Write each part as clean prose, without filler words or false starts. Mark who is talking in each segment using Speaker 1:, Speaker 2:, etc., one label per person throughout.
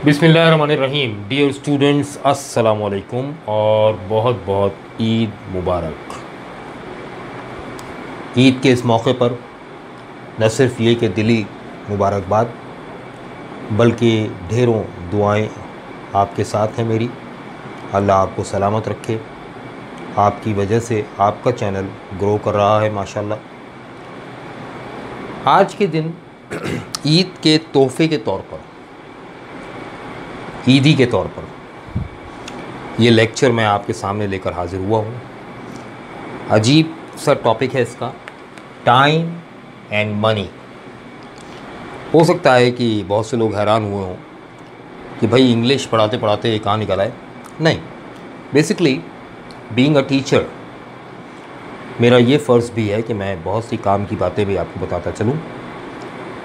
Speaker 1: बिस्मिल्लाहिर्रहमानिर्रहीम। Dear students, अस्सलाम वालेकुम और बहुत बहुत ईद मुबारक। ईद के इस मौके पर न सिर्फ ये कि दिली मुबारकबाद बल्कि ढेरों दुआएं आपके साथ हैं मेरी। अल्लाह आपको सलामत रखे। आपकी वजह से आपका चैनल ग्रो कर रहा है माशाल्लाह। आज के दिन ईद के तोहफ़े के तौर पर, ईदी के तौर पर ये लेक्चर मैं आपके सामने लेकर हाज़िर हुआ हूँ। अजीब सा टॉपिक है इसका, टाइम एंड मनी। हो सकता है कि बहुत से लोग हैरान हुए हों कि भाई इंग्लिश पढ़ाते पढ़ाते कहाँ निकल आए। नहीं, बेसिकली बीइंग अ टीचर मेरा ये फ़र्ज़ भी है कि मैं बहुत सी काम की बातें भी आपको बताता चलूँ।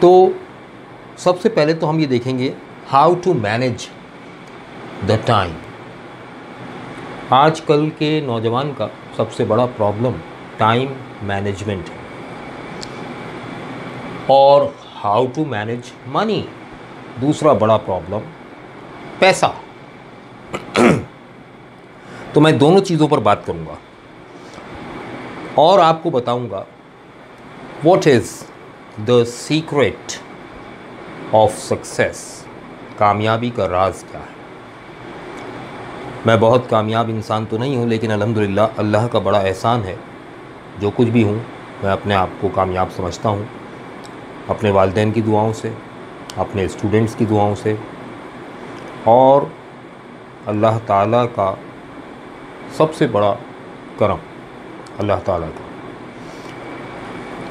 Speaker 1: तो सबसे पहले तो हम ये देखेंगे how to manage the time. आजकल के नौजवान का सबसे बड़ा प्रॉब्लम टाइम मैनेजमेंट है। और हाउ टू मैनेज मनी, दूसरा बड़ा प्रॉब्लम पैसा। तो मैं दोनों चीज़ों पर बात करूँगा और आपको बताऊँगा what is the secret of success. कामयाबी का राज क्या है। मैं बहुत कामयाब इंसान तो नहीं हूँ, लेकिन अल्हम्दुलिल्लाह अल्लाह का बड़ा एहसान है। जो कुछ भी हूँ मैं अपने आप को कामयाब समझता हूँ, अपने वालिदैन की दुआओं से, अपने स्टूडेंट्स की दुआओं से और अल्लाह ताला का सबसे बड़ा करम अल्लाह ताला का।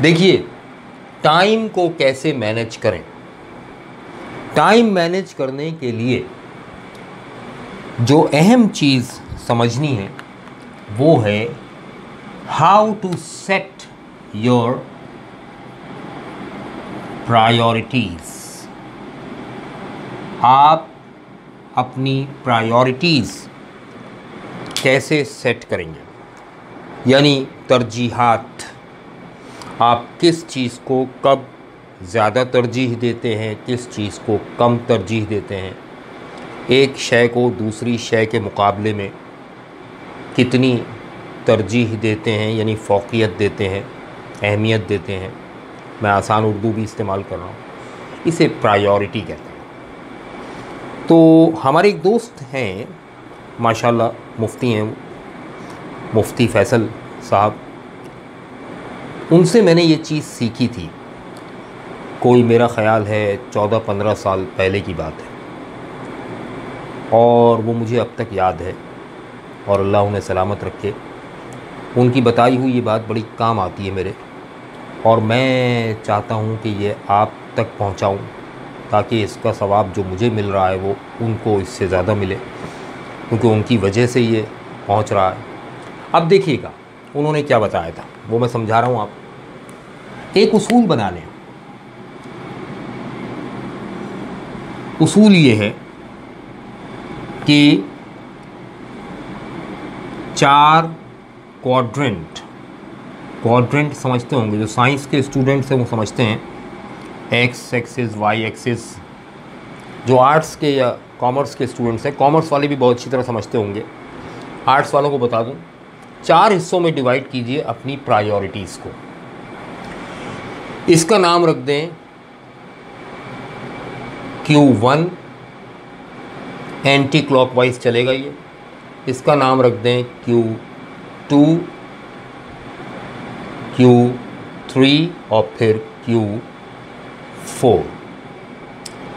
Speaker 1: देखिए, टाइम को कैसे मैनेज करें। टाइम मैनेज करने के लिए जो अहम चीज़ समझनी है वो है how to set your priorities. आप अपनी प्रायोरिटीज़ कैसे सेट करेंगे, यानी तरजीहात। आप किस चीज़ को कब ज़्यादा तरजीह देते हैं, किस चीज़ को कम तरजीह देते हैं, एक शय को दूसरी शय के मुकाबले में कितनी तरजीह देते हैं, यानी फ़ौक़ियत देते हैं, अहमियत देते हैं। मैं आसान उर्दू भी इस्तेमाल कर रहा हूँ। इसे प्रायोरिटी कहते हैं। तो हमारे एक दोस्त हैं माशाल्लाह, मुफ्ती हैं, मुफ्ती फ़ैसल साहब। उनसे मैंने ये चीज़ सीखी थी, कोई मेरा ख़याल है 14-15 साल पहले की बात है, और वो मुझे अब तक याद है और अल्लाह उन्हें सलामत रखे। उनकी बताई हुई ये बात बड़ी काम आती है मेरे, और मैं चाहता हूँ कि ये आप तक पहुँचाऊँ ताकि इसका सवाब जो मुझे मिल रहा है वो उनको इससे ज़्यादा मिले, क्योंकि उनकी वजह से ये पहुँच रहा है। अब देखिएगा उन्होंने क्या बताया था, वो मैं समझा रहा हूँ। आप एक उसूल बना लें। उसूल ये है कि 4 क्वाड्रेंट समझते होंगे, जो साइंस के स्टूडेंट्स हैं वो समझते हैं। X axis, Y axis. जो आर्ट्स के या कॉमर्स के स्टूडेंट्स हैं, कॉमर्स वाले भी बहुत अच्छी तरह समझते होंगे। आर्ट्स वालों को बता दूं, 4 हिस्सों में डिवाइड कीजिए अपनी प्रायोरिटीज़ को। इसका नाम रख दें Q1, एंटी क्लॉकवाइज चलेगा ये। इसका नाम रख दें Q2, Q3 और फिर Q4।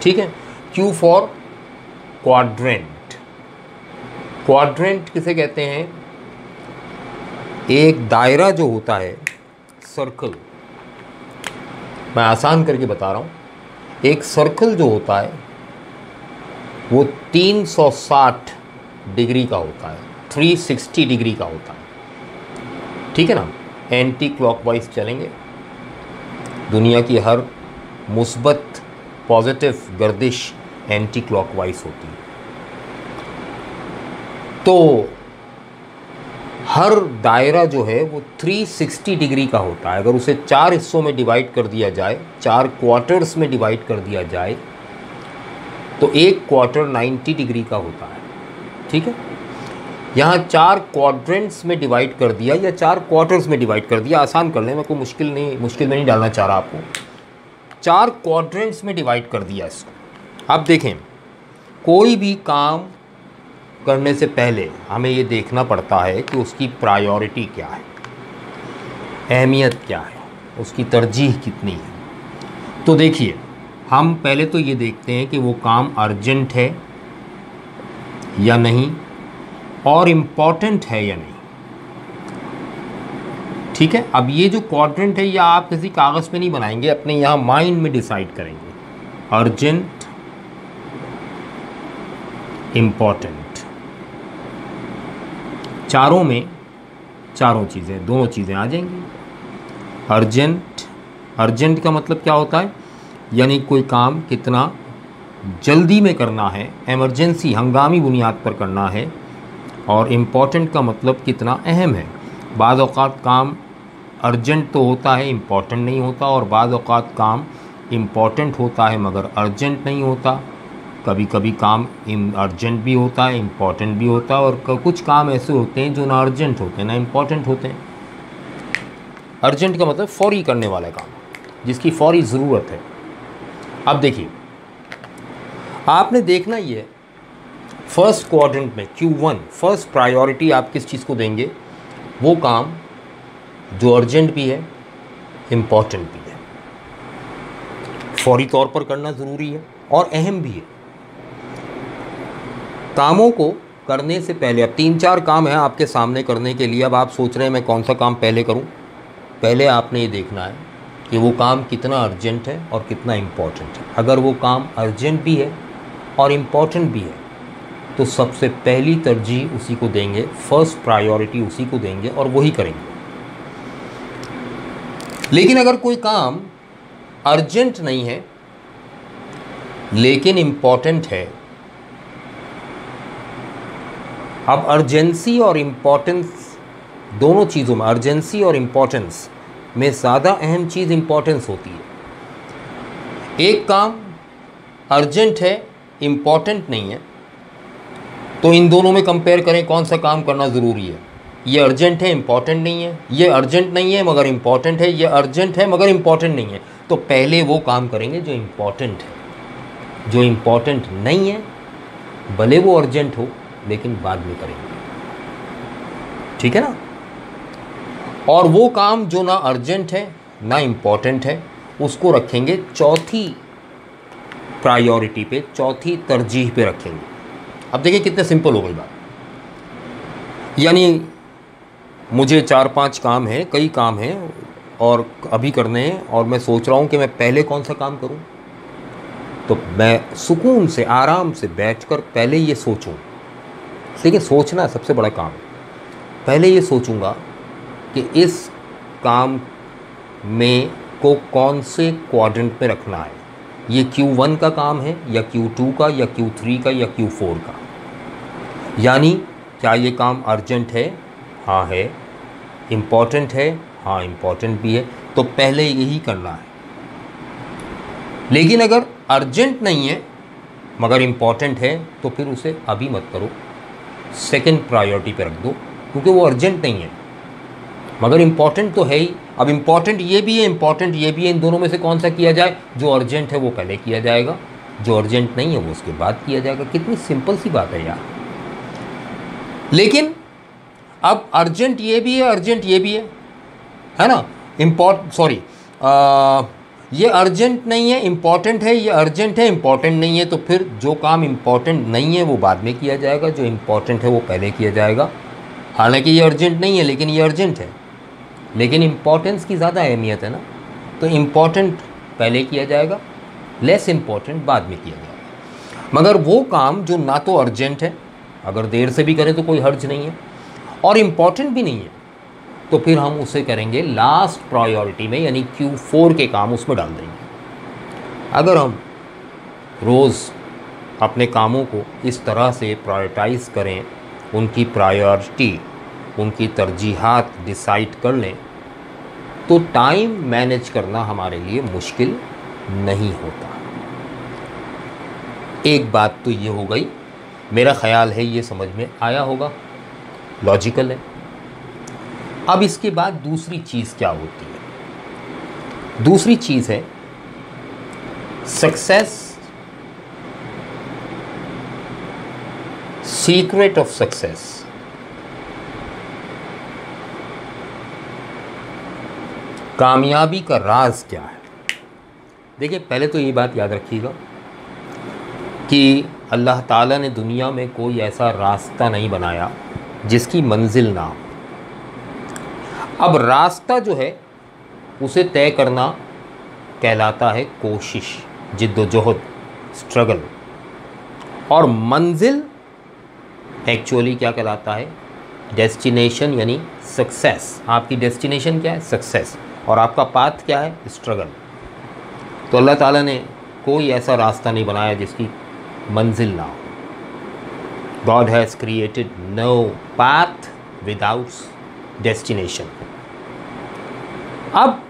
Speaker 1: ठीक है। Q for quadrant. क्वाड्रेंट किसे कहते हैं? एक दायरा जो होता है, सर्कल। मैं आसान करके बता रहा हूँ। एक सर्कल जो होता है वो 360 डिग्री का होता है, 360 डिग्री का होता है। ठीक है ना। एंटी क्लॉकवाइज चलेंगे। दुनिया की हर मुस्बत पॉजिटिव गर्दिश एंटी क्लॉकवाइज होती है। तो हर दायरा जो है वो 360 डिग्री का होता है। अगर उसे 4 हिस्सों में डिवाइड कर दिया जाए, 4 क्वार्टर्स में डिवाइड कर दिया जाए, तो एक क्वार्टर 90 डिग्री का होता है, ठीक है। यहाँ 4 क्वाड्रेंट्स में डिवाइड कर दिया या 4 क्वार्टर्स में डिवाइड कर दिया, आसान कर लें, मैं कोई मुश्किल में नहीं डालना चाह रहा आपको। 4 क्वाड्रेंट्स में डिवाइड कर दिया इसको। अब देखें, कोई भी काम करने से पहले हमें ये देखना पड़ता है कि उसकी प्रायोरिटी क्या है, अहमियत क्या है, उसकी तरजीह कितनी है। तो देखिए, हम पहले तो ये देखते हैं कि वो काम अर्जेंट है या नहीं और इम्पॉर्टेंट है या नहीं, ठीक है। अब ये जो क्वाड्रेंट है, या आप किसी कागज़ पे नहीं बनाएंगे, अपने यहाँ माइंड में डिसाइड करेंगे। अर्जेंट, इम्पॉर्टेंट, चारों में चारों चीज़ें, दोनों चीज़ें आ जाएंगी। अर्जेंट, अर्जेंट का मतलब क्या होता है, यानी कोई काम कितना जल्दी में करना है, एमरजेंसी, हंगामी बुनियाद पर करना है। और इम्पॉर्टेंट का मतलब कितना अहम है। बाद औक़ात काम अर्जेंट तो होता है, इम्पॉर्टेंट नहीं होता, और बाद औक़ात काम इम्पॉर्टेंट होता है मगर अर्जेंट नहीं होता। कभी कभी काम अर्जेंट भी होता है, इम्पॉर्टेंट भी होता है, और कुछ काम ऐसे होते हैं जो ना अर्जेंट होते हैं ना इम्पॉर्टेंट होते हैं। अर्जेंट का मतलब फ़ौरी करने वाला काम, जिसकी फ़ौरी ज़रूरत है। अब देखिए, आपने देखना ही है, फर्स्ट क्वाड्रेंट में Q1 फर्स्ट प्रायोरिटी आप किस चीज़ को देंगे, वो काम जो अर्जेंट भी है, इम्पॉर्टेंट भी है, फ़ौरी तौर पर करना ज़रूरी है और अहम भी है। कामों को करने से पहले, अब 3-4 काम हैं आपके सामने करने के लिए। अब आप सोच रहे हैं मैं कौन सा काम पहले करूं। पहले आपने ये देखना है कि वो काम कितना अर्जेंट है और कितना इम्पॉर्टेंट है। अगर वो काम अर्जेंट भी है और इम्पॉर्टेंट भी है तो सबसे पहली तरजीह उसी को देंगे, फर्स्ट प्रायोरिटी उसी को देंगे और वही करेंगे। लेकिन अगर कोई काम अर्जेंट नहीं है लेकिन इम्पॉर्टेंट है, अब अर्जेंसी और इम्पॉर्टेंस दोनों चीज़ों में, अर्जेंसी और इम्पॉर्टेंस में ज़्यादा अहम चीज़ इम्पॉर्टेंस होती है। एक काम अर्जेंट है, इम्पॉर्टेंट नहीं है, तो इन दोनों में कंपेयर करें कौन सा काम करना ज़रूरी है। ये अर्जेंट है, इम्पॉर्टेंट नहीं है, ये अर्जेंट नहीं है मगर इम्पॉर्टेंट है, ये अर्जेंट है मगर इम्पॉर्टेंट नहीं है, तो पहले वो काम करेंगे जो इम्पॉर्टेंट है। जो इम्पॉर्टेंट नहीं है भले वो अर्जेंट हो लेकिन बाद में करेंगे, ठीक है ना। और वो काम जो ना अर्जेंट है ना इम्पॉर्टेंट है उसको रखेंगे चौथी प्रायोरिटी पे, चौथी तरजीह पे रखेंगे। अब देखिए कितने सिंपल हो गई बात। यानी मुझे 4-5 काम हैं, कई काम हैं और अभी करने हैं, और मैं सोच रहा हूँ कि मैं पहले कौन सा काम करूँ। तो मैं सुकून से, आराम से बैठकर पहले ये सोचूं। लेकिन सोचना सबसे बड़ा काम है। पहले ये सोचूंगा कि इस काम में को कौन से क्वाड्रेंट में रखना है। ये Q1 का काम है या Q2 का या Q3 का या Q4 का। यानी क्या ये काम अर्जेंट है? हाँ है। इम्पॉर्टेंट है? हाँ इम्पॉर्टेंट भी है। तो पहले यही करना है। लेकिन अगर अर्जेंट नहीं है मगर इम्पॉर्टेंट है तो फिर उसे अभी मत करो, सेकंड प्रायोरिटी पे रख दो, क्योंकि वो अर्जेंट नहीं है मगर इम्पॉर्टेंट तो है ही। अब इम्पॉर्टेंट ये भी है, इम्पॉर्टेंट ये भी है, इन दोनों में से कौन सा किया जाए? जो अर्जेंट है वो पहले किया जाएगा, जो अर्जेंट नहीं है वो उसके बाद किया जाएगा। कितनी सिंपल सी बात है यार। लेकिन अब अर्जेंट ये भी है, अर्जेंट ये भी है ना। ये अर्जेंट नहीं है, इम्पॉर्टेंट है, ये अर्जेंट है, इम्पॉर्टेंट नहीं है, तो फिर जो काम इम्पॉर्टेंट नहीं है वो बाद में किया जाएगा, जो इम्पॉर्टेंट है वो पहले किया जाएगा। हालांकि ये अर्जेंट नहीं है लेकिन ये अर्जेंट है, लेकिन इम्पॉर्टेंस की ज़्यादा अहमियत है ना, तो इम्पॉर्टेंट पहले किया जाएगा, लेस इम्पॉर्टेंट बाद में किया जाएगा। मगर वो काम जो ना तो अर्जेंट है, अगर देर से भी करें तो कोई हर्ज नहीं है, और इम्पॉर्टेंट भी नहीं है, तो फिर हम उसे करेंगे लास्ट प्रायोरिटी में, यानी Q4 के काम उसमें डाल देंगे। अगर हम रोज़ अपने कामों को इस तरह से प्रायोरिटाइज़ करें, उनकी प्रायोरिटी, उनकी तरजीहात डिसाइड कर लें, तो टाइम मैनेज करना हमारे लिए मुश्किल नहीं होता। एक बात तो ये हो गई, मेरा ख्याल है ये समझ में आया होगा, लॉजिकल है। अब इसके बाद दूसरी चीज़ क्या होती है? दूसरी चीज़ है सक्सेस, सीक्रेट ऑफ सक्सेस। कामयाबी का राज क्या है? देखिए, पहले तो ये बात याद रखिएगा कि अल्लाह ताला ने दुनिया में कोई ऐसा रास्ता नहीं बनाया जिसकी मंजिल ना हो। अब रास्ता जो है उसे तय करना कहलाता है कोशिश, जिद्दोजहद, स्ट्रगल। और मंजिल एक्चुअली क्या कहलाता है? डेस्टिनेशन, यानी सक्सेस। आपकी डेस्टिनेशन क्या है? सक्सेस। और आपका पाथ क्या है? स्ट्रगल। तो अल्लाह ताला ने कोई ऐसा रास्ता नहीं बनाया जिसकी मंजिल ना हो। God has created no path without destination. अब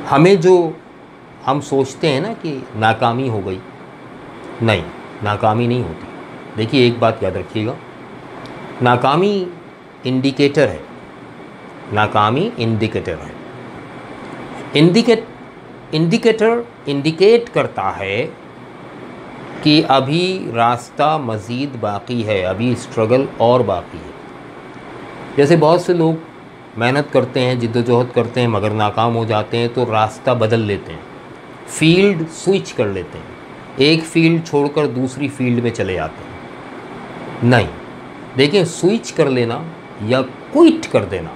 Speaker 1: हमें जो हम सोचते हैं ना कि नाकामी हो गई, नहीं, नाकामी नहीं होती। देखिए, एक बात याद रखिएगा, नाकामी इंडिकेटर है, नाकामी इंडिकेटर है। इंडिकेटर इंडिकेट करता है कि अभी रास्ता मज़ीद बाकी है, अभी स्ट्रगल और बाकी है। जैसे बहुत से लोग मेहनत करते हैं, जिद्दोजहद करते हैं, मगर नाकाम हो जाते हैं तो रास्ता बदल लेते हैं, फील्ड स्विच कर लेते हैं, एक फील्ड छोड़कर दूसरी फील्ड में चले जाते हैं। नहीं, देखिए, स्विच कर लेना या क्विट कर देना,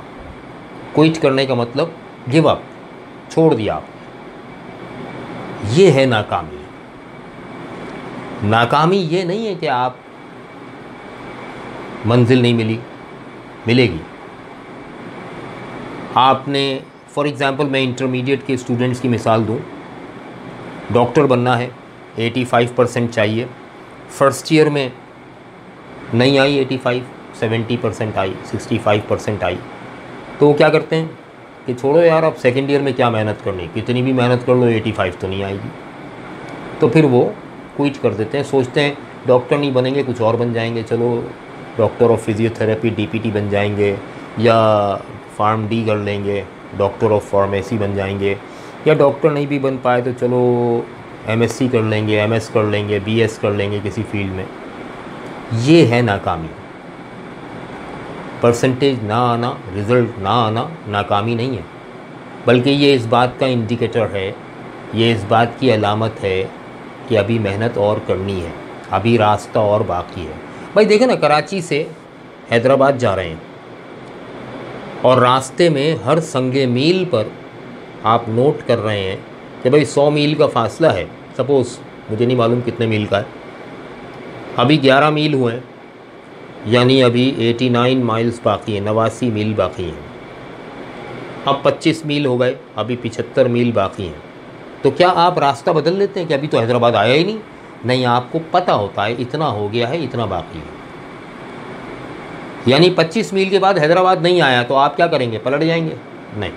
Speaker 1: क्विट करने का मतलब गिव अप, छोड़ दिया आप, ये है नाकामी। नाकामी ये नहीं है कि आप मंजिल नहीं मिली, मिलेगी। आपने फॉर एग्ज़ाम्पल, मैं इंटरमीडिएट के स्टूडेंट्स की मिसाल दूं, डॉक्टर बनना है, 85% चाहिए। फर्स्ट ईयर में नहीं आई 85, 70% आई, 65% आई, तो वो क्या करते हैं कि छोड़ो यार, अब सेकेंड ईयर में क्या मेहनत करनी, कितनी भी मेहनत कर लो 85 तो नहीं आएगी। तो फिर वो क्विट कर देते हैं, सोचते हैं डॉक्टर नहीं बनेंगे, कुछ और बन जाएंगे, चलो डॉक्टर ऑफ फिजियोथेरेपी, DPT बन जाएंगे, या फार्म डी कर लेंगे, डॉक्टर ऑफ फार्मेसी बन जाएंगे, या डॉक्टर नहीं भी बन पाए तो चलो MSc कर लेंगे, MS कर लेंगे, BS कर लेंगे किसी फील्ड में। ये है नाकामी। परसेंटेज ना आना, रिज़ल्ट ना आना नाकामी नहीं है, बल्कि ये इस बात का इंडिकेटर है, ये इस बात की अलामत है कि अभी मेहनत और करनी है, अभी रास्ता और बाकी है। भाई देखें ना, कराची से हैदराबाद जा रहे हैं और रास्ते में हर संगे मील पर आप नोट कर रहे हैं कि भाई 100 मील का फासला है, सपोज़, मुझे नहीं मालूम कितने मील का है, अभी 11 मील हुए हैं, यानी अभी 89 माइल्स बाकी है, 89 मील बाकी हैं। अब 25 मील हो गए, अभी 75 मील बाकी हैं। तो क्या आप रास्ता बदल लेते हैं कि अभी तो हैदराबाद आया ही नहीं? नहीं, आपको पता होता है इतना हो गया है, इतना बाकी है, यानी 25 मील के बाद हैदराबाद नहीं आया तो आप क्या करेंगे? पलट जाएंगे? नहीं,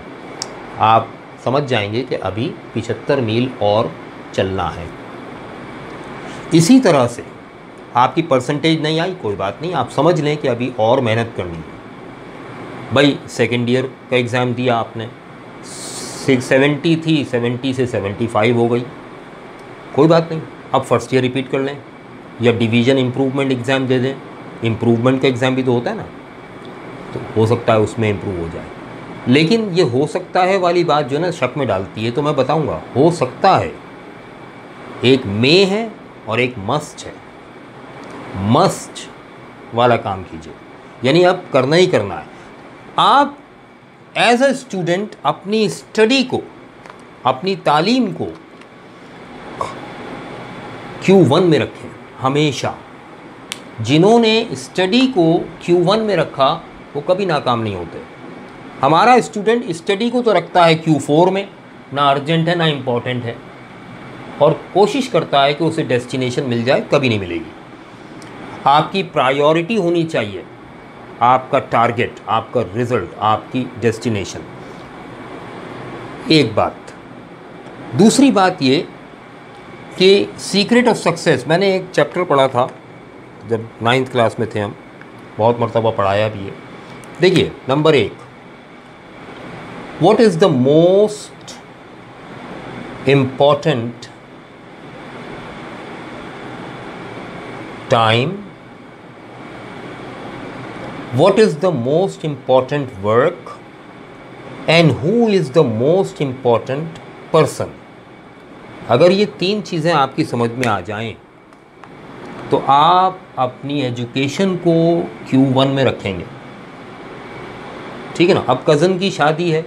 Speaker 1: आप समझ जाएंगे कि अभी 75 मील और चलना है। इसी तरह से आपकी परसेंटेज नहीं आई, कोई बात नहीं, आप समझ लें कि अभी और मेहनत करनी है। भाई सेकेंड ईयर का एग्ज़ाम दिया आपने, 70 थी, 70 से 75 हो गई, कोई बात नहीं, अब फर्स्ट ईयर रिपीट कर लें या डिवीज़न इम्प्रूवमेंट एग्ज़ाम दे दें। इम्प्रूवमेंट का एग्ज़ाम भी तो होता है ना, तो हो सकता है उसमें इम्प्रूव हो जाए। लेकिन ये हो सकता है वाली बात जो है ना शक में डालती है, तो मैं बताऊंगा, हो सकता है एक में है और एक मस्ट है। मस्ट वाला काम कीजिए, यानी अब करना ही करना है। आप एज अ स्टूडेंट अपनी स्टडी को, अपनी तालीम को Q1 में रखें हमेशा। जिन्होंने स्टडी को Q1 में रखा वो कभी नाकाम नहीं होते। हमारा स्टूडेंट स्टडी को तो रखता है Q4 में, ना अर्जेंट है ना इम्पोर्टेंट है, और कोशिश करता है कि उसे डेस्टिनेशन मिल जाए, कभी नहीं मिलेगी। आपकी प्रायोरिटी होनी चाहिए, आपका टारगेट, आपका रिज़ल्ट, आपकी डेस्टिनेशन। एक बात। दूसरी बात ये कि सीक्रेट ऑफ सक्सेस, मैंने एक चैप्टर पढ़ा था जब 9th क्लास में थे हम, बहुत मरतबा पढ़ाया भी है। देखिए, number 1, what is the most important time, what is the most important work and who is the most important person। अगर ये 3 चीज़ें आपकी समझ में आ जाएं तो आप अपनी एजुकेशन को Q1 में रखेंगे, ठीक है ना। अब कज़न की शादी है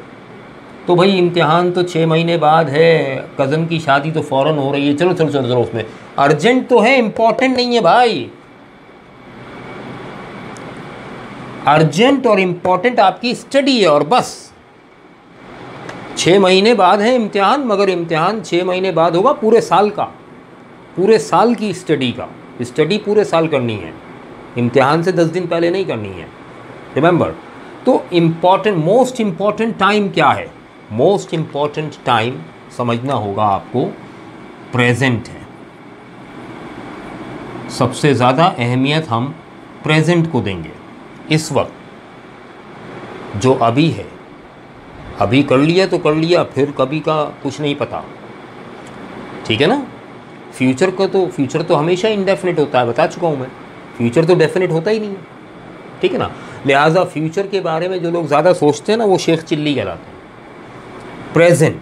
Speaker 1: तो भाई इम्तिहान तो 6 महीने बाद है, कज़न की शादी तो फ़ौरन हो रही है, चलो चलो चलो चलो, उसमें अर्जेंट तो है, इम्पॉर्टेंट नहीं है भाई। अर्जेंट और इम्पॉर्टेंट आपकी स्टडी है, और बस 6 महीने बाद है इम्तिहान, मगर इम्तिहान 6 महीने बाद होगा पूरे साल का, पूरे साल की स्टडी का। स्टडी पूरे साल करनी है, इम्तिहान से 10 दिन पहले नहीं करनी है, रिमेंबर। तो इम्पॉर्टेंट, मोस्ट इम्पॉर्टेंट टाइम क्या है? मोस्ट इम्पॉर्टेंट टाइम समझना होगा आपको, प्रेजेंट है। सबसे ज़्यादा अहमियत हम प्रेजेंट को देंगे। इस वक्त जो अभी है, अभी कर लिया तो कर लिया, फिर कभी का कुछ नहीं पता, ठीक है ना। फ्यूचर तो हमेशा इनडेफिनिट होता है, बता चुका हूँ मैं। फ्यूचर तो डेफिनेट होता ही नहीं है, ठीक है ना। लिहाजा फ्यूचर के बारे में जो लोग ज़्यादा सोचते हैं ना, वो शेख चिल्ली कहलाते हैं। Present,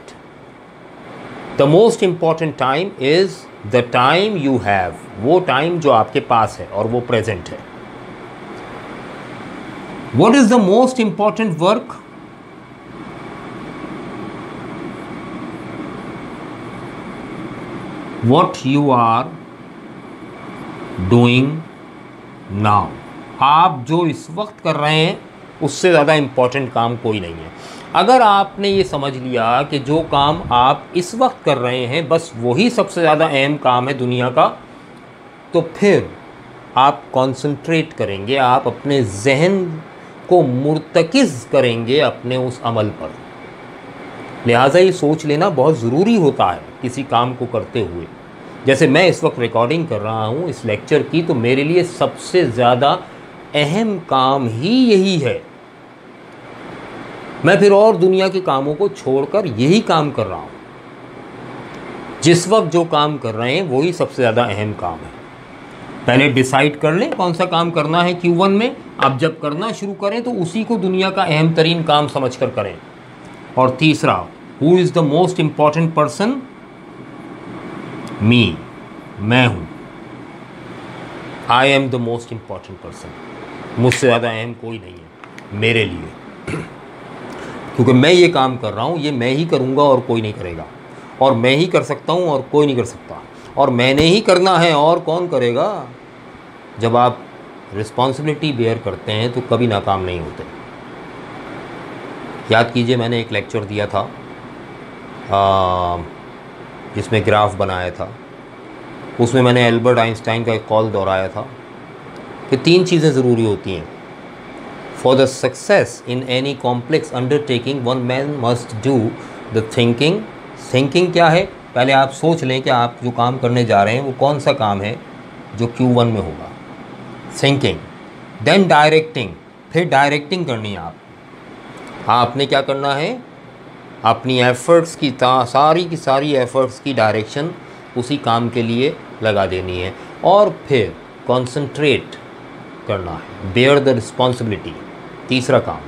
Speaker 1: the most important time is the time you have, वो टाइम जो आपके पास है और वो प्रेजेंट है। What is the most important work? What you are doing now। आप जो इस वक्त कर रहे हैं उससे ज़्यादा इम्पॉर्टेंट काम कोई नहीं है। अगर आपने ये समझ लिया कि जो काम आप इस वक्त कर रहे हैं बस वही सबसे ज़्यादा अहम काम है दुनिया का, तो फिर आप कंसंट्रेट करेंगे, आप अपने जहन को मुर्तकिज़ करेंगे अपने उस अमल पर। लिहाजा ये सोच लेना बहुत ज़रूरी होता है किसी काम को करते हुए। जैसे मैं इस वक्त रिकॉर्डिंग कर रहा हूँ इस लेक्चर की, तो मेरे लिए सबसे ज़्यादा अहम काम ही यही है। मैं फिर और दुनिया के कामों को छोड़कर यही काम कर रहा हूँ। जिस वक्त जो काम कर रहे हैं वही सबसे ज़्यादा अहम काम है। पहले डिसाइड कर लें कौन सा काम करना है Q1 में। अब जब करना शुरू करें तो उसी को दुनिया का अहम तरीन काम समझ कर करें। और तीसरा, who is the most important person? Me, मैं हूँ। I am the most important person. मुझसे ज़्यादा अहम कोई नहीं है मेरे लिए, क्योंकि मैं ये काम कर रहा हूँ, ये मैं ही करूँगा और कोई नहीं करेगा, और मैं ही कर सकता हूँ और कोई नहीं कर सकता, और मैंने ही करना है और कौन करेगा। जब आप रिस्पॉन्सिबिलिटी बेयर करते हैं तो कभी नाकाम नहीं होते। याद कीजिए, मैंने एक लेक्चर दिया था जिसमें ग्राफ बनाया था। उसमें मैंने एल्बर्ट आइंस्टाइन का एक कॉल दोहराया था कि 3 चीज़ें ज़रूरी होती हैं। For the success in any complex undertaking one man must do the thinking. Thinking क्या है? पहले आप सोच लें कि आप जो काम करने जा रहे हैं वो कौन सा काम है जो Q1 में होगा। थिंकिंग, देन डायरेक्टिंग, फिर डायरेक्टिंग करनी है आपने क्या करना है? अपनी एफ़र्ट्स की सारी की सारी एफ़र्ट्स की डायरेक्शन उसी काम के लिए लगा देनी है, और फिर कॉन्संट्रेट करना है, बेयर द रिस्पॉन्सिबिलिटी, तीसरा काम।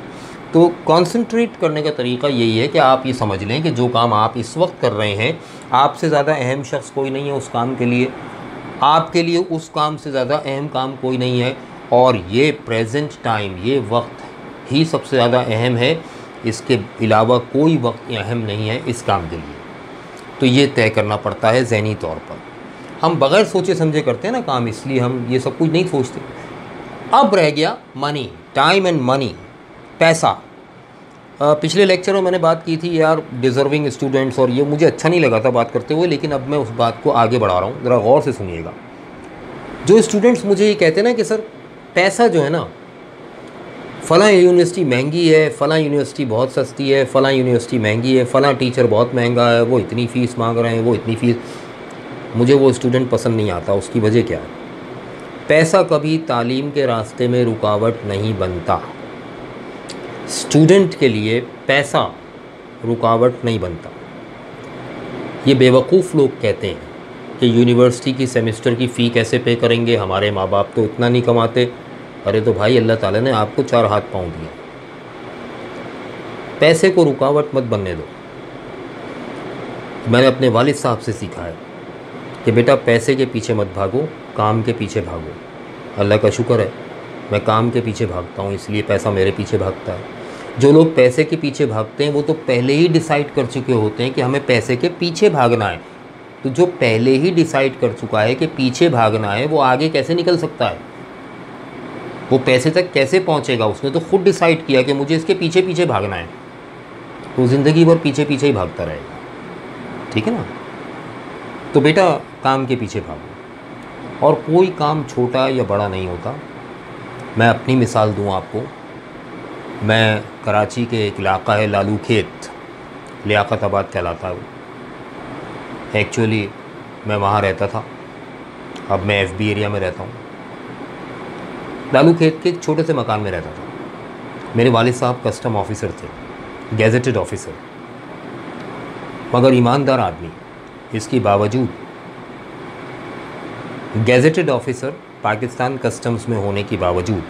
Speaker 1: तो कॉन्संट्रेट करने का तरीका यही है कि आप ये समझ लें कि जो काम आप इस वक्त कर रहे हैं, आपसे ज़्यादा अहम शख्स कोई नहीं है उस काम के लिए, आपके लिए उस काम से ज़्यादा अहम काम कोई नहीं है, और ये प्रेजेंट टाइम, ये वक्त ही सबसे ज़्यादा अहम है। इसके अलावा कोई वक्त अहम नहीं है इस काम के लिए। तो ये तय करना पड़ता है ज़हनी तौर पर। हम बग़ैर सोचे समझे करते हैं ना काम, इसलिए हम ये सब कुछ नहीं सोचते। अब रह गया मनी, टाइम एंड मनी, पैसा। पिछले लेक्चर में मैंने बात की थी यार डिज़र्विंग स्टूडेंट्स, और ये मुझे अच्छा नहीं लगा था बात करते हुए, लेकिन अब मैं उस बात को आगे बढ़ा रहा हूँ, ज़रा गौर से सुनिएगा। जो स्टूडेंट्स मुझे ये कहते हैं ना कि सर पैसा जो है ना, फ़लाँ यूनिवर्सिटी महंगी है, फ़लाँ यूनिवर्सिटी बहुत सस्ती है, फ़लाँ यूनिवर्सिटी महंगी है, फ़लाँ टीचर बहुत महंगा है, वो इतनी फ़ीस मांग रहे हैं, वो इतनी फ़ीस। मुझे वो स्टूडेंट पसंद नहीं आता। उसकी वजह क्या है? पैसा कभी तालीम के रास्ते में रुकावट नहीं बनता। स्टूडेंट के लिए पैसा रुकावट नहीं बनता। ये बेवकूफ़ लोग कहते हैं कि यूनिवर्सिटी की सेमेस्टर की फ़ी कैसे पे करेंगे, हमारे माँ बाप तो इतना नहीं कमाते। अरे तो भाई अल्लाह ताला ने आपको 4 हाथ पाँव दिए, पैसे को रुकावट मत बनने दो। मैंने अपने वालिद साहब से सीखा है कि बेटा पैसे के पीछे मत भागो, काम के पीछे भागो। अल्लाह का शुक्र है मैं काम के पीछे भागता हूँ, इसलिए पैसा मेरे पीछे भागता है। जो लोग पैसे के पीछे भागते हैं वो तो पहले ही डिसाइड कर चुके होते हैं कि हमें पैसे के पीछे भागना है। तो जो पहले ही डिसाइड कर चुका है कि पीछे भागना है, वो आगे कैसे निकल सकता है? वो पैसे तक कैसे पहुँचेगा? उसने तो खुद डिसाइड किया कि मुझे इसके पीछे पीछे भागना है, तो ज़िंदगी भर पीछे पीछे ही भागता रहेगा। ठीक है ना? तो बेटा काम के पीछे भागो, और कोई काम छोटा या बड़ा नहीं होता। मैं अपनी मिसाल दूं आपको। मैं कराची के एक इलाका है लालू खेत, लियाकताबाद कहलाता है वो। एक्चुअली मैं वहाँ रहता था, अब मैं FB एरिया में रहता हूँ। लालू खेत के एक छोटे से मकान में रहता था। मेरे वालिद साहब कस्टम ऑफिसर थे, गैजेटेड ऑफिसर, मगर ईमानदार आदमी। इसके बावजूद गैजेटेड ऑफिसर पाकिस्तान कस्टम्स में होने के बावजूद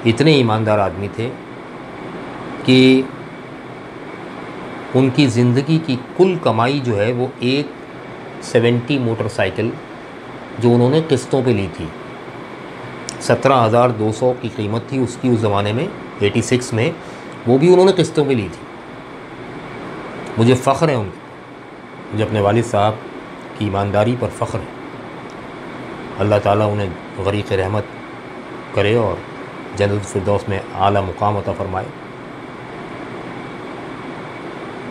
Speaker 1: इतने ईमानदार आदमी थे कि उनकी ज़िंदगी की कुल कमाई जो है वो 170 मोटरसाइकिल जो उन्होंने किस्तों पे ली थी, 17,200 की कीमत थी उसकी उस ज़माने में, 86 में, वो भी उन्होंने किस्तों पे ली थी। मुझे फ़ख्र है मुझे अपने वालिद साहब की ईमानदारी पर फ़ख्र है। अल्लाह ताला उन्हें गरीक़ रहमत करे और जन्नत फिरदौस में आला मुकाम अता फ़रमाए।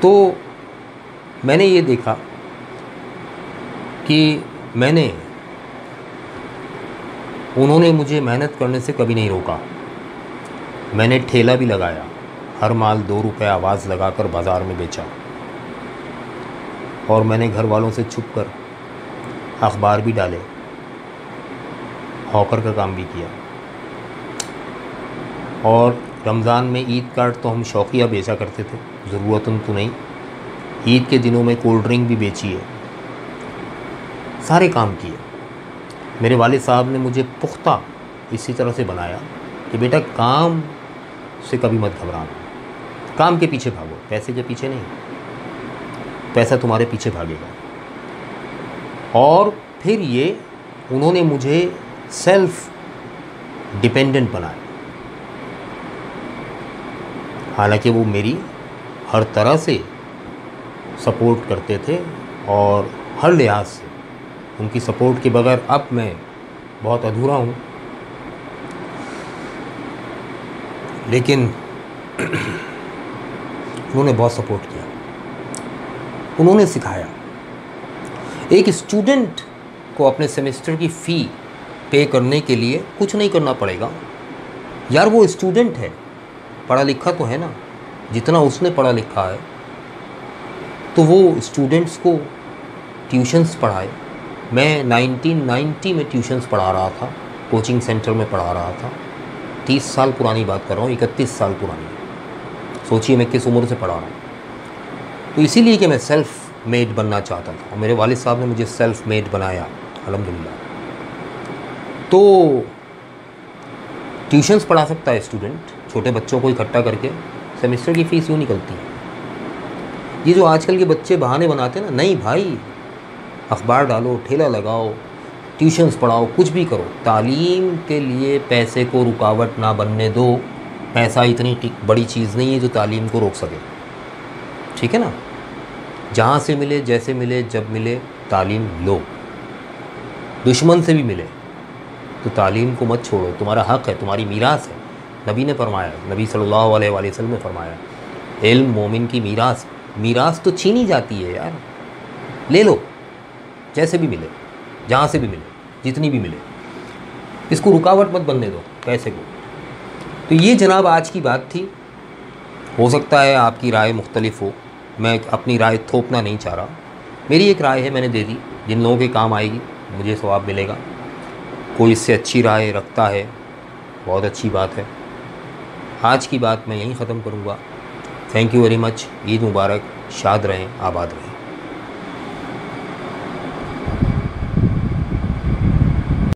Speaker 1: तो मैंने ये देखा कि उन्होंने मुझे मेहनत करने से कभी नहीं रोका। मैंने ठेला भी लगाया, हर माल 2 रुपये आवाज़ लगाकर बाज़ार में बेचा, और मैंने घर वालों से छुप कर अखबार भी डाले, हॉकर का काम भी किया। और रमज़ान में ईद कार्ड तो हम शौकिया बेचा करते थे, ज़रूरतन तो नहीं। ईद के दिनों में कोल्ड ड्रिंक भी बेची है, सारे काम किए। मेरे वालिद साहब ने मुझे पुख्ता इसी तरह से बनाया कि बेटा काम से कभी मत घबराना, काम के पीछे भागो, पैसे के पीछे नहीं। पैसा तुम्हारे पीछे भागेगा। और फिर ये उन्होंने मुझे सेल्फ डिपेंडेंट बनाया। हालांकि वो मेरी हर तरह से सपोर्ट करते थे और हर लिहाज से उनकी सपोर्ट के बगैर अब मैं बहुत अधूरा हूँ। लेकिन उन्होंने बहुत सपोर्ट किया, उन्होंने सिखाया। एक स्टूडेंट को अपने सेमेस्टर की फ़ी पे करने के लिए कुछ नहीं करना पड़ेगा यार। वो स्टूडेंट है, पढ़ा लिखा तो है ना, जितना उसने पढ़ा लिखा है, तो वो स्टूडेंट्स को ट्यूशन्स पढ़ाए। मैं 1990 में ट्यूशन्स पढ़ा रहा था, कोचिंग सेंटर में पढ़ा रहा था। 30 साल पुरानी बात कर रहा हूँ, 31 साल पुरानी। सोचिए मैं किस उम्र से पढ़ा रहा हूँ। तो इसीलिए कि मैं सेल्फ़ मेड बनना चाहता था, और मेरे वालिद साहब ने मुझे सेल्फ़ मेड बनाया अल्हम्दुलिल्लाह। तो ट्यूशन्स पढ़ा सकता है स्टूडेंट, छोटे बच्चों को इकट्ठा करके। सेमेस्टर की फ़ीस यूँ निकलती है। ये जो आजकल के बच्चे बहाने बनाते हैं ना, नहीं भाई, अखबार डालो, ठेला लगाओ, ट्यूशन्स पढ़ाओ, कुछ भी करो, तालीम के लिए पैसे को रुकावट ना बनने दो। पैसा इतनी बड़ी चीज़ नहीं है जो तालीम को रोक सके। ठीक है ना? जहाँ से मिले, जैसे मिले, जब मिले, तालीम लो। दुश्मन से भी मिले तो तालीम को मत छोड़ो, तुम्हारा हक़ है, तुम्हारी मीरास है। नबी ने फरमाया, नबी सल्लल्लाहु अलैहि वसल्लम ने फरमाया, इल्म मोमिन की मीरास। मीरास तो छीनी जाती है यार, ले लो, जैसे भी मिले, जहाँ से भी मिले, जितनी भी मिले, इसको रुकावट मत बनने दो पैसे को। तो ये जनाब आज की बात थी। हो सकता है आपकी राय मुख्तलिफ हो, मैं अपनी राय थोपना नहीं चाह रहा। मेरी एक राय है, मैंने दे दी। जिन लोगों के काम आएगी मुझे सवाब मिलेगा। कोई इससे अच्छी राय रखता है, बहुत अच्छी बात है। आज की बात मैं यहीं ख़त्म करूँगा। Thank you very much. Eid मुबारक। शाद रहें, आबाद रहें।